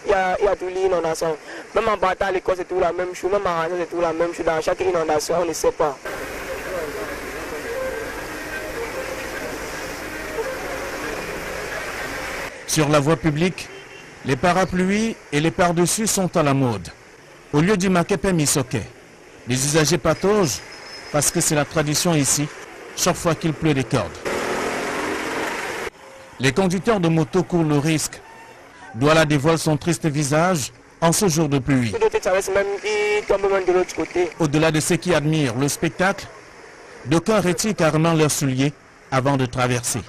Il y a toute l'inondation. Même en battant à l'école, c'est tout la même chose. Même en rangeant, c'est tout la même chose. Dans chaque inondation, on ne sait pas. Sur la voie publique, les parapluies et les pare-dessus sont à la mode. Au lieu du makepe misoke, les usagers pataugent parce que c'est la tradition ici, chaque fois qu'il pleut des cordes. Les conducteurs de moto courent le risque. Douala dévoile son triste visage en ce jour de pluie. Au-delà de ceux qui admirent le spectacle, d'aucuns retirent carrément leurs souliers avant de traverser.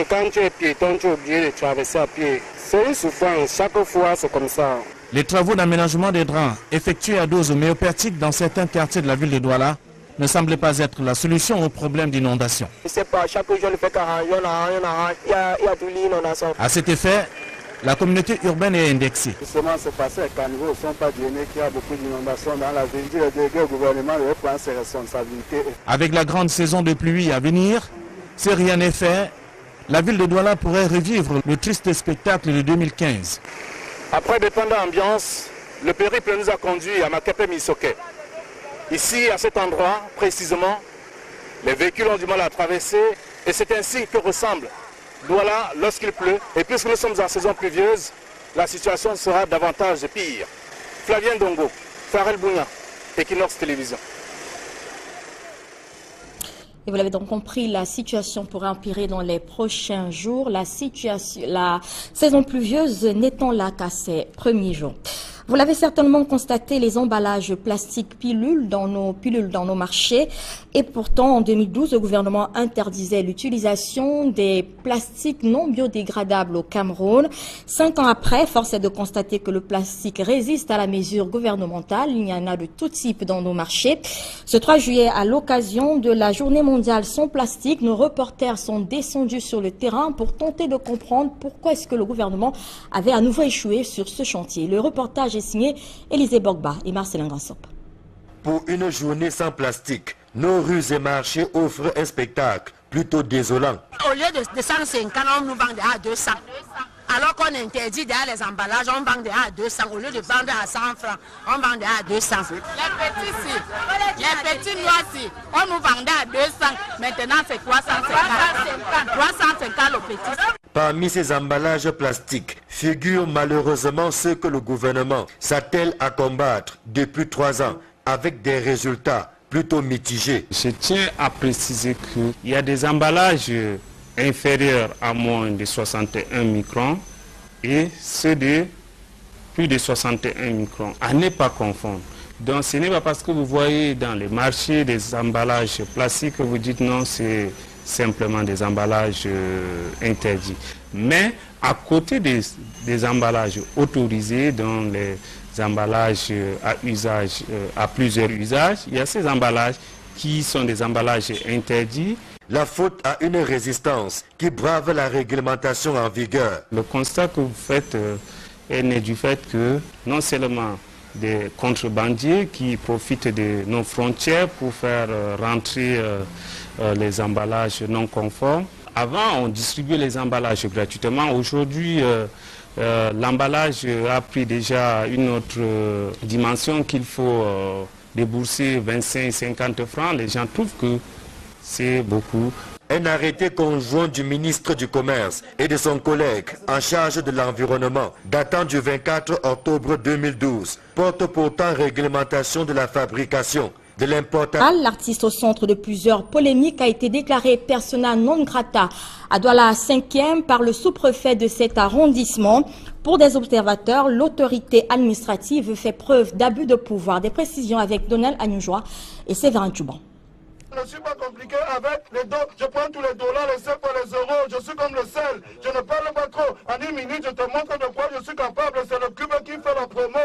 Quand tu es piéton, tu es obligé de traverser à pied. C'est une souffrance, chaque fois c'est comme ça. Les travaux d'aménagement des drains effectués à dose homéopathique dans certains quartiers de la ville de Douala ne semblaient pas être la solution au problème d'inondation. Je ne sais pas, chaque jour on fait 40, il y a toute l'inondation. À cet effet, la communauté urbaine est indexée. Justement, c'est passé à Caniveau, ils ne sont pas donnés qu'il y a beaucoup d'inondations dans la ville. Le délégué au gouvernement devait prendre ses responsabilités. Avec la grande saison de pluie à venir, si rien n'est fait, la ville de Douala pourrait revivre le triste spectacle de 2015. Après dépendant ambiance, le périple nous a conduits à Makepe Misoke. Ici, à cet endroit, précisément, les véhicules ont du mal à traverser et c'est ainsi que ressemble Douala lorsqu'il pleut. Et puisque nous sommes en saison pluvieuse, la situation sera davantage pire. Flavien Dongo, Farel Bounia, Equinox Télévision. Et vous l'avez donc compris, la situation pourrait empirer dans les prochains jours. La saison pluvieuse n'étant là qu'à ses premiers jours. Vous l'avez certainement constaté, les emballages plastiques pilules dans nos marchés. Et pourtant, en 2012, le gouvernement interdisait l'utilisation des plastiques non biodégradables au Cameroun. 5 ans après, force est de constater que le plastique résiste à la mesure gouvernementale. Il y en a de tout type dans nos marchés. Ce 3 juillet, à l'occasion de la journée mondiale sans plastique, nos reporters sont descendus sur le terrain pour tenter de comprendre pourquoi est-ce que le gouvernement avait à nouveau échoué sur ce chantier. Le reportage est signé Élisée Bogba et Marcelin Gansop. Pour une journée sans plastique, nos rues et marchés offrent un spectacle plutôt désolant. Au lieu de 150, on nous vend à 200. Alors qu'on interdit derrière les emballages, on vend à 200. Au lieu de vendre à 100 francs, on vend à 200. Les petits noirs, on nous vendait à 200. Maintenant, c'est 350. 350 le petit. Parmi ces emballages plastiques figurent malheureusement ceux que le gouvernement s'attelle à combattre depuis 3 ans avec des résultats plutôt mitigés. Je tiens à préciser qu'il y a des emballages inférieurs à moins de 61 microns et ceux de plus de 61 microns, à ne pas confondre. Donc ce n'est pas parce que vous voyez dans les marchés des emballages plastiques que vous dites non, c'est simplement des emballages interdits. Mais à côté des emballages autorisés, dans les emballages à usage, à plusieurs usages, il y a ces emballages qui sont des emballages interdits. La faute à une résistance qui brave la réglementation en vigueur. Le constat que vous faites est né du fait que non seulement des contrebandiers qui profitent de nos frontières pour faire rentrer les emballages non conformes. Avant, on distribuait les emballages gratuitement. Aujourd'hui, l'emballage a pris déjà une autre dimension qu'il faut débourser 25-50 francs, les gens trouvent que c'est beaucoup. Un arrêté conjoint du ministre du Commerce et de son collègue en charge de l'environnement datant du 24 octobre 2012 porte pourtant réglementation de la fabrication, de l'importation. L'artiste au centre de plusieurs polémiques a été déclaré persona non grata à Douala 5e par le sous-préfet de cet arrondissement. Pour des observateurs, l'autorité administrative fait preuve d'abus de pouvoir. Des précisions avec Donald Agnojoa et Séverin Tchouban. Je ne suis pas compliqué avec les dos. Je prends tous les dollars, les cents, les euros. Je suis comme le sel. Je ne parle pas trop. En une minute, je te montre de quoi je suis capable. C'est le Cuba qui fait la promo.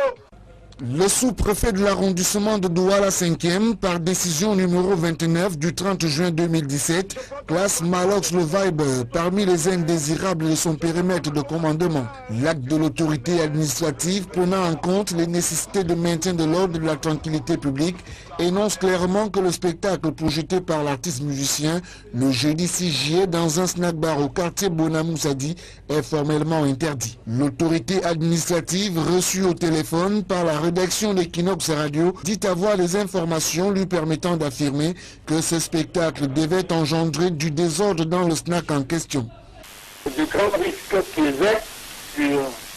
Le sous-préfet de l'arrondissement de Douala 5e, par décision numéro 29 du 30 juin 2017, classe Malox le Viber parmi les indésirables de son périmètre de commandement. L'acte de l'autorité administrative prenant en compte les nécessités de maintien de l'ordre et de la tranquillité publique énonce clairement que le spectacle projeté par l'artiste musicien le jeudi 6 juillet dans un snack bar au quartier Bonamoussadi est formellement interdit. L'autorité administrative reçue au téléphone par la rédaction d'Equinox Radio dit avoir les informations lui permettant d'affirmer que ce spectacle devait engendrer du désordre dans le snack en question. Du grand risque qu'il y ait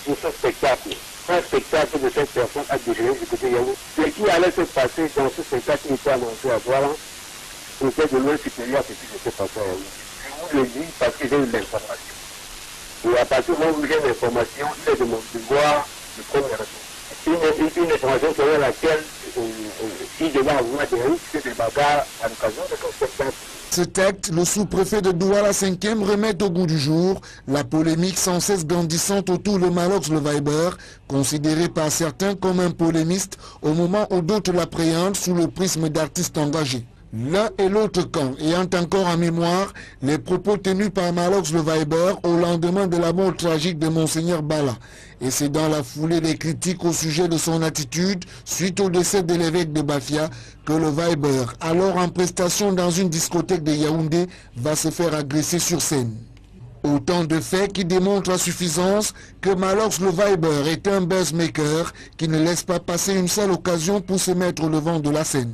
sur ce spectacle. Un spectacle de cette personne a déjeuné du côté Yaoundé. Ce qui allait se passer dans ce spectacle qui était annoncé à Douala était de loin supérieur à ce qui s'était passé à Yaoundé. Je vous le dis parce que j'ai eu l'information. Et à partir du moment où j'ai l'information, il est de mon devoir de prendre les ressources. Une information selon laquelle il devait avoir des risques de bagarre à l'occasion de ce spectacle. Cet acte, le sous-préfet de Douala 5e remet au goût du jour la polémique sans cesse grandissante autour de Malox le Viber, considéré par certains comme un polémiste au moment où d'autres l'appréhendent sous le prisme d'artistes engagés. L'un et l'autre camp ayant encore en mémoire les propos tenus par Malox le Viber au lendemain de la mort tragique de Monseigneur Bala. Et c'est dans la foulée des critiques au sujet de son attitude suite au décès de l'évêque de Bafia que le Viber, alors en prestation dans une discothèque de Yaoundé, va se faire agresser sur scène. Autant de faits qui démontrent à suffisance que Malox le Viber est un buzzmaker qui ne laisse pas passer une seule occasion pour se mettre au devant de la scène.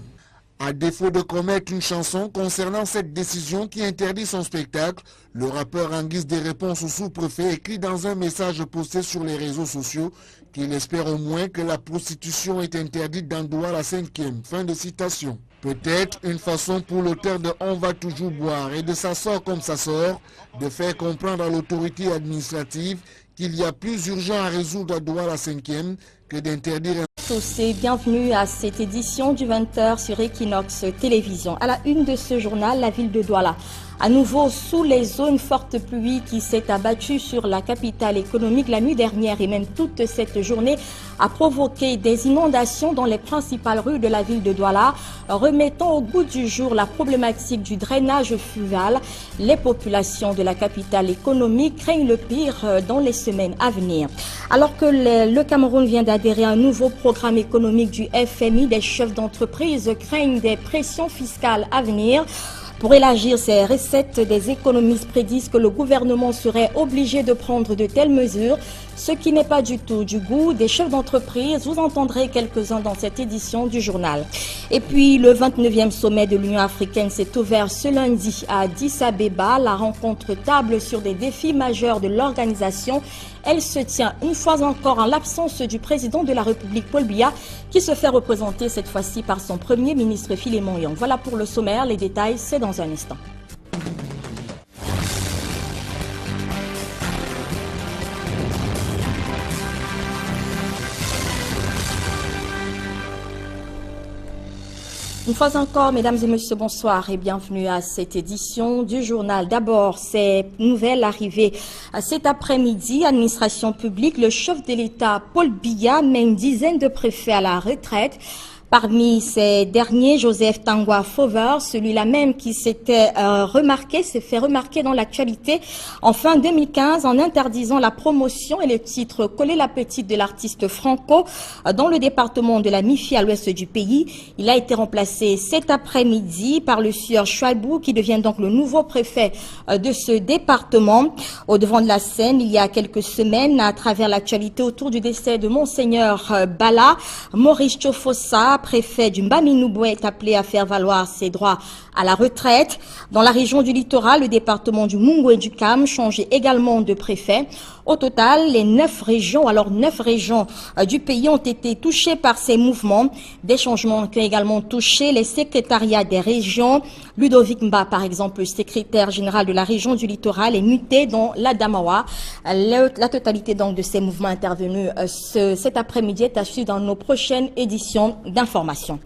À défaut de commettre une chanson concernant cette décision qui interdit son spectacle, le rappeur en guise de réponse au sous-préfet écrit dans un message posté sur les réseaux sociaux qu'il espère au moins que la prostitution est interdite dans Douala 5e. Fin de citation. Peut-être une façon pour l'auteur de On va toujours boire et de Ça sort comme ça sort de faire comprendre à l'autorité administrative qu'il y a plus urgent à résoudre à Douala 5e que d'interdire un... Tous et bienvenue à cette édition du 20h sur Equinox Télévision. À la une de ce journal, la ville de Douala. À nouveau sous les eaux, une forte pluie qui s'est abattue sur la capitale économique la nuit dernière et même toute cette journée a provoqué des inondations dans les principales rues de la ville de Douala, remettant au goût du jour la problématique du drainage fluvial. Les populations de la capitale économique craignent le pire dans les semaines à venir. Alors que le Cameroun vient d'adhérer à un nouveau programme économique du FMI, des chefs d'entreprise craignent des pressions fiscales à venir. Pour élargir ses recettes, des économistes prédisent que le gouvernement serait obligé de prendre de telles mesures, ce qui n'est pas du tout du goût des chefs d'entreprise. Vous entendrez quelques-uns dans cette édition du journal. Et puis, le 29e sommet de l'Union africaine s'est ouvert ce lundi à Addis Abeba. La rencontre table sur des défis majeurs de l'organisation. Elle se tient une fois encore en l'absence du président de la République, Paul Biya, qui se fait représenter cette fois-ci par son premier ministre Philémon Yang. Voilà pour le sommaire, les détails, c'est dans un instant. Une fois encore, mesdames et messieurs, bonsoir et bienvenue à cette édition du journal. D'abord, ces nouvelles arrivées cet après-midi. Administration publique, le chef de l'État, Paul Biya, met une dizaine de préfets à la retraite. Parmi ces derniers, Joseph Tangwa Fauver, celui-là même qui s'est fait remarquer dans l'actualité en fin 2015 en interdisant la promotion et le titre Coller la petite de l'artiste Franco dans le département de la Mifi à l'ouest du pays. Il a été remplacé cet après-midi par le sieur Chouaibou qui devient donc le nouveau préfet de ce département. Au devant de la scène, il y a quelques semaines, à travers l'actualité autour du décès de Monseigneur Bala, Maurice Chofossa, préfet du Mbaminouboué, est appelé à faire valoir ses droits à la retraite. Dans la région du littoral, le département du Mungo et du Cam change également de préfet. Au total, les 9 régions du pays ont été touchées par ces mouvements. Des changements qui ont également touché les secrétariats des régions. Ludovic Mba, par exemple, le secrétaire général de la région du littoral, est muté dans l'Adamawa. La totalité donc de ces mouvements intervenus cet après-midi est à suivre dans nos prochaines éditions d'information.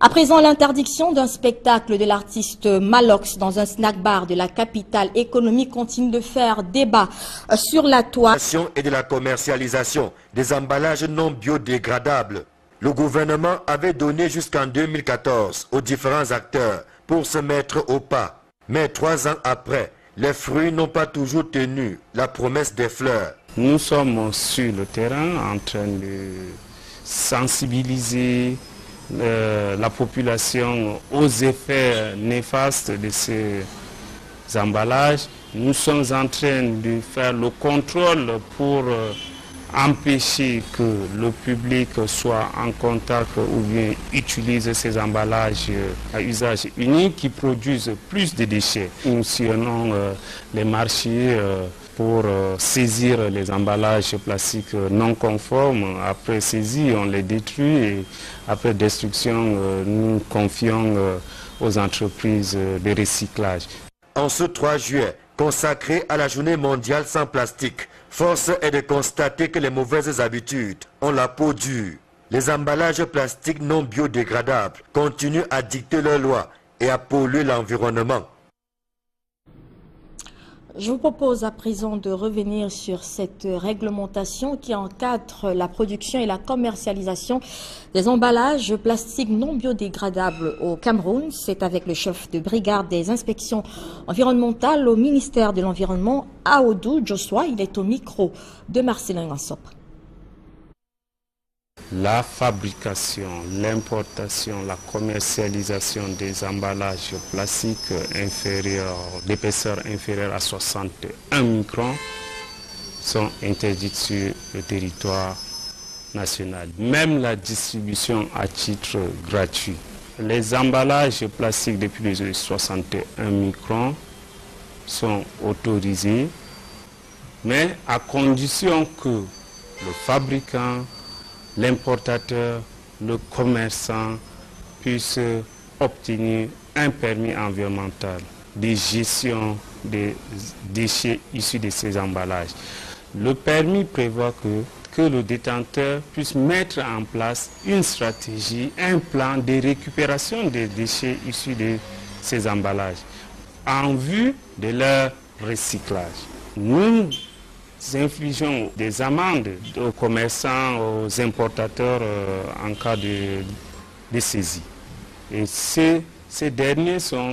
À présent, l'interdiction d'un spectacle de l'artiste Malox dans un snack bar de la capitale économique continue de faire débat sur la toile. Et de la commercialisation des emballages non biodégradables. Le gouvernement avait donné jusqu'en 2014 aux différents acteurs pour se mettre au pas. Mais 3 ans après, les fruits n'ont pas toujours tenu la promesse des fleurs. Nous sommes sur le terrain en train de sensibiliser la population aux effets néfastes de ces emballages. Nous sommes en train de faire le contrôle pour empêcher que le public soit en contact ou bien utilise ces emballages à usage unique qui produisent plus de déchets. Nous sillonnons les marchés pour saisir les emballages plastiques non conformes. Après saisie, on les détruit et après destruction, nous confions aux entreprises de recyclage. En ce 3 juillet, consacré à la journée mondiale sans plastique, force est de constater que les mauvaises habitudes ont la peau dure. Les emballages plastiques non biodégradables continuent à dicter leurs lois et à polluer l'environnement. Je vous propose à présent de revenir sur cette réglementation qui encadre la production et la commercialisation des emballages plastiques non biodégradables au Cameroun. C'est avec le chef de brigade des inspections environnementales au ministère de l'Environnement, Aodou Joshua. Il est au micro de Marcelin Gansop. La fabrication, l'importation, la commercialisation des emballages plastiques d'épaisseur inférieure à 61 microns sont interdites sur le territoire national. Même la distribution à titre gratuit. Les emballages plastiques de plus de 61 microns sont autorisés, mais à condition que le fabricant, l'importateur, le commerçant puisse obtenir un permis environnemental de gestion des déchets issus de ces emballages. Le permis prévoit que le détenteur puisse mettre en place une stratégie, un plan de récupération des déchets issus de ces emballages en vue de leur recyclage. Nous infligeons des amendes aux commerçants, aux importateurs en cas de saisie. Et ces derniers sont